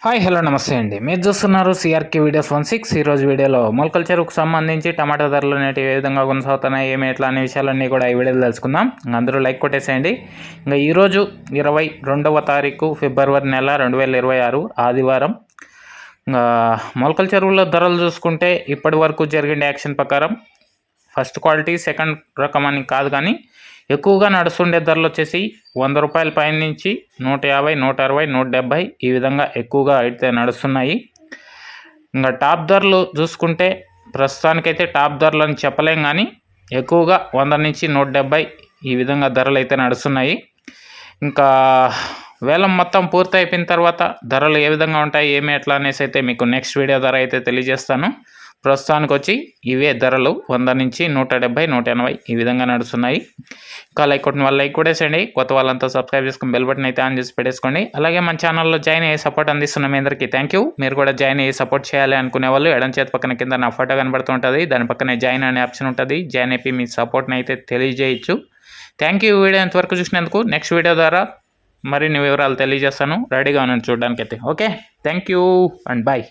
Hi hello నమస్తే అండి. మీరు చూస్తున్నారు సిఆర్కే వీడియోస్ 16. ఈరోజు వీడియోలో మొలకల చెరువుకు సంబంధించి టమాటా ధరలు అనేవి ఏ విధంగా కొనసాగుతున్నాయి, ఏమి ఎట్లా అనే విషయాలన్నీ కూడా ఈ వీడియోలో తెలుసుకుందాం. అందరూ లైక్ కొట్టేసేయండి. ఇంకా ఈరోజు 22వ తారీఖు ఫిబ్రవరి నెల 2026 ఆదివారం. ఇంకా మొలకల చెరువుల ధరలు చూసుకుంటే ఇప్పటి వరకు జరిగిన యాక్షన్ ప్రకారం ఫస్ట్ క్వాలిటీ సెకండ్ రకం అని కాదు, కానీ ఎక్కువగా నడుస్తుండే ధరలు వచ్చేసి 100 రూపాయల పైన నుంచి 150, 160, 170 ఈ విధంగా ఎక్కువగా అయితే నడుస్తున్నాయి. ఇంకా టాప్ ధరలు చూసుకుంటే ప్రస్తుతానికైతే టాప్ ధరలు అని చెప్పలేం, కానీ ఎక్కువగా 100 నుంచి 170 ఈ విధంగా ధరలు అయితే నడుస్తున్నాయి. ఇంకా వేలం మొత్తం పూర్తి అయిపోయిన తర్వాత ధరలు ఏ విధంగా ఉంటాయి, ఏమి ఎట్లా అనేసి అయితే మీకు నెక్స్ట్ వీడియో ధర అయితే తెలియజేస్తాను. ప్రస్తుతానికి వచ్చి ఇవే ధరలు 100 నుంచి 170, 180 ఈ విధంగా నడుస్తున్నాయి. ఇంకా లైక్ కొట్టిన వాళ్ళు లైక్ కొట్టేసండి. కొత్త వాళ్ళంతా సబ్స్క్రైబ్ చేసుకుని బెల్ బటన్ అయితే ఆన్ చేసి పెట్టేసుకోండి. అలాగే మన ఛానల్లో జాయిన్ అయ్యే సపోర్ట్ అందిస్తున్న మీ అందరికీ థ్యాంక్ యూ. మీరు కూడా జాయిన్ అయ్యి సపోర్ట్ చేయాలి అనుకునే వాళ్ళు ఎడం చేతి పక్కన కింద నా ఫోటో కనబడుతుంటుంది, దాని పక్కనే జాయిన్ అనే ఆప్షన్ ఉంటుంది. జాయిన్ అయిపోయి మీ సపోర్ట్ని అయితే తెలియజేయచ్చు. Thank you. వీడియో ఇంతవరకు చూసినందుకు. నెక్స్ట్ వీడియో ద్వారా మరిన్ని వివరాలు తెలియజేస్తాను. రెడీగా ఉన్నాను చూడడానికి అయితే. Okay, thank you and bye.